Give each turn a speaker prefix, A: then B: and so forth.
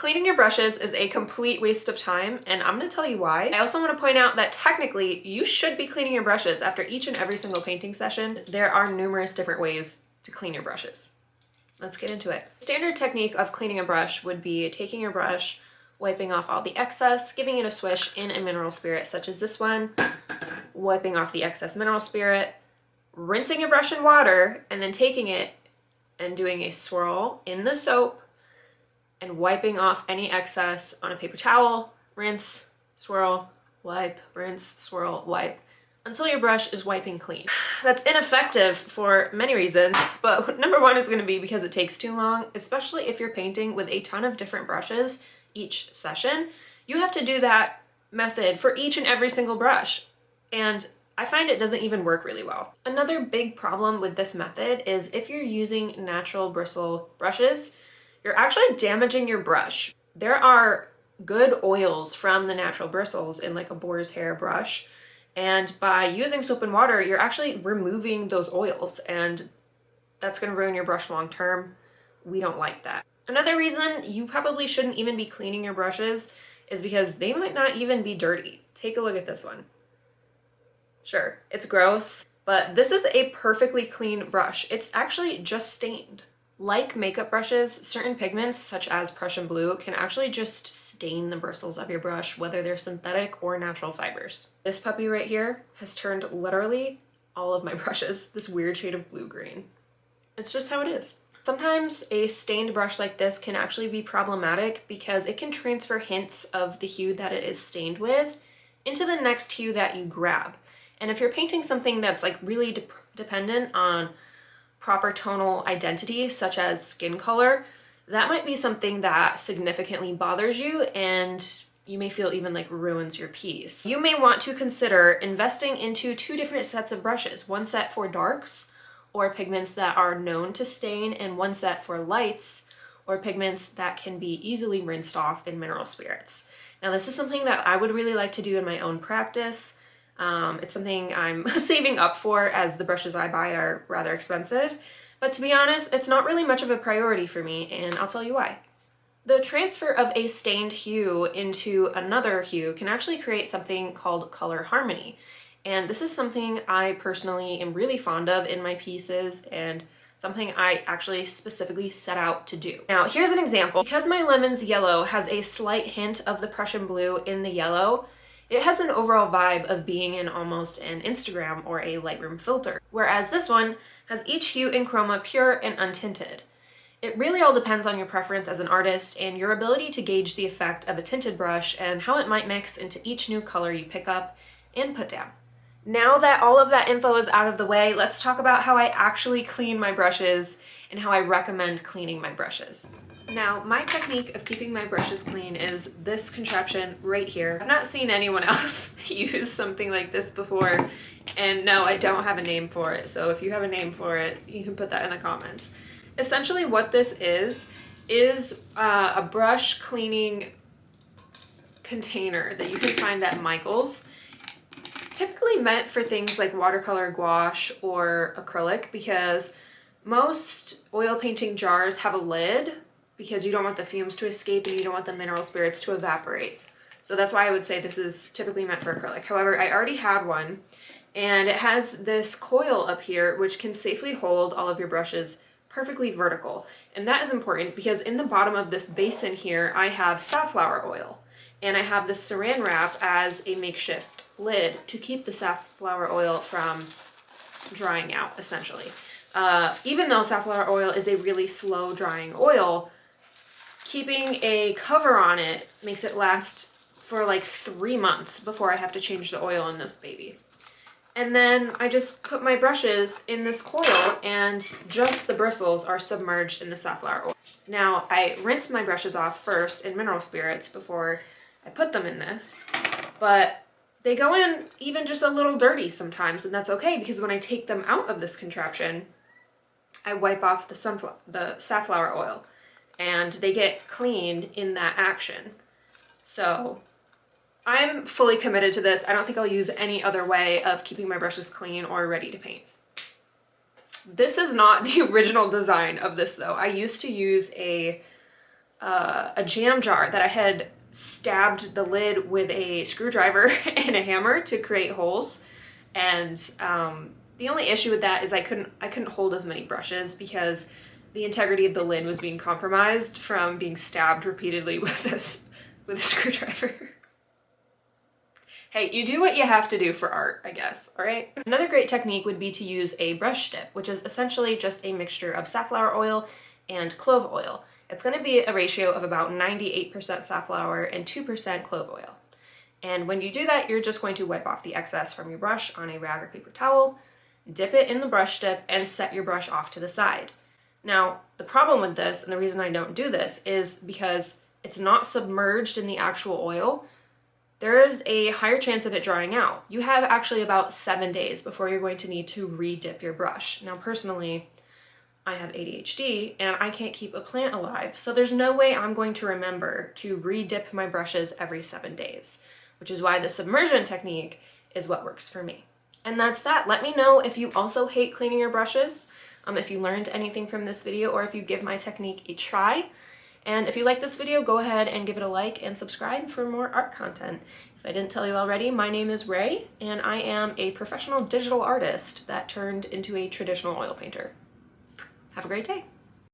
A: Cleaning your brushes is a complete waste of time, and I'm going to tell you why. I also want to point out that technically you should be cleaning your brushes after each and every single painting session. There are numerous different ways to clean your brushes. Let's get into it. Standard technique of cleaning a brush would be taking your brush, wiping off all the excess, giving it a swish in a mineral spirit such as this one, wiping off the excess mineral spirit, rinsing your brush in water, and then taking it and doing a swirl in the soap and wiping off any excess on a paper towel, rinse, swirl, wipe, rinse, swirl, wipe, until your brush is wiping clean. That's ineffective for many reasons, but number one is going to be because it takes too long, especially if you're painting with a ton of different brushes each session. You have to do that method for each and every single brush, and I find it doesn't even work really well. Another big problem with this method is if you're using natural bristle brushes, you're actually damaging your brush. There are good oils from the natural bristles in like a boar's hair brush, and by using soap and water, you're actually removing those oils, and that's going to ruin your brush long term. We don't like that. Another reason you probably shouldn't even be cleaning your brushes is because they might not even be dirty. Take a look at this one. Sure, it's gross, but this is a perfectly clean brush. It's actually just stained. Like makeup brushes, certain pigments such as Prussian blue can actually just stain the bristles of your brush, whether they're synthetic or natural fibers. This puppy right here has turned literally all of my brushes this weird shade of blue-green. It's just how it is. Sometimes a stained brush like this can actually be problematic because it can transfer hints of the hue that it is stained with into the next hue that you grab. And if you're painting something that's like really dependent on proper tonal identity, such as skin color, that might be something that significantly bothers you and you may feel even like ruins your piece. You may want to consider investing into two different sets of brushes, one set for darks or pigments that are known to stain, and one set for lights or pigments that can be easily rinsed off in mineral spirits. Now, this is something that I would really like to do in my own practice. It's something I'm saving up for as the brushes I buy are rather expensive, but to be honest, it's not really much of a priority for me, and I'll tell you why. The transfer of a stained hue into another hue can actually create something called color harmony, and this is something I personally am really fond of in my pieces and something I actually specifically set out to do. Now, here's an example. Because my lemon's yellow has a slight hint of the Prussian blue in the yellow, it has an overall vibe of being in almost an Instagram or a Lightroom filter, whereas this one has each hue and chroma pure and untinted. It really all depends on your preference as an artist and your ability to gauge the effect of a tinted brush and how it might mix into each new color you pick up and put down. Now that all of that info is out of the way, let's talk about how I actually clean my brushes and how I recommend cleaning my brushes. Now, my technique of keeping my brushes clean is this contraption right here. I've not seen anyone else use something like this before, and no, I don't have a name for it, so if you have a name for it, you can put that in the comments. Essentially what this is a brush cleaning container that you can find at Michael's. Typically meant for things like watercolor, gouache, or acrylic, because most oil painting jars have a lid because you don't want the fumes to escape and you don't want the mineral spirits to evaporate. So that's why I would say this is typically meant for acrylic. However, I already had one, and it has this coil up here which can safely hold all of your brushes perfectly vertical. And that is important because in the bottom of this basin here, I have safflower oil, and I have this saran wrap as a makeshift lid to keep the safflower oil from drying out, essentially. Even though safflower oil is a really slow drying oil, keeping a cover on it makes it last for like 3 months before I have to change the oil in this baby. And then I just put my brushes in this coil and just the bristles are submerged in the safflower oil. Now, I rinse my brushes off first in mineral spirits before I put them in this, but they go in even just a little dirty sometimes, and that's okay because when I take them out of this contraption, I wipe off the safflower oil, and they get cleaned in that action. So I'm fully committed to this. I don't think I'll use any other way of keeping my brushes clean or ready to paint. This is not the original design of this though. I used to use a a jam jar that I had stabbed the lid with a screwdriver and a hammer to create holes. And the only issue with that is I couldn't hold as many brushes because the integrity of the lid was being compromised from being stabbed repeatedly with a screwdriver. Hey, you do what you have to do for art, I guess, all right? Another great technique would be to use a brush dip, which is essentially just a mixture of safflower oil and clove oil. It's gonna be a ratio of about 98% safflower and 2% clove oil. And when you do that, you're just going to wipe off the excess from your brush on a rag or paper towel, dip it in the brush dip, and set your brush off to the side. Now, the problem with this, and the reason I don't do this, is because it's not submerged in the actual oil. There is a higher chance of it drying out. You have actually about 7 days before you're going to need to re-dip your brush. Now, personally, I have ADHD and I can't keep a plant alive, so there's no way I'm going to remember to re-dip my brushes every 7 days, which is why the submersion technique is what works for me. And that's that. Let me know if you also hate cleaning your brushes, if you learned anything from this video, or if you give my technique a try. And if you like this video, go ahead and give it a like and subscribe for more art content. If I didn't tell you already, my name is Ray, and I am a professional digital artist that turned into a traditional oil painter. Have a great day.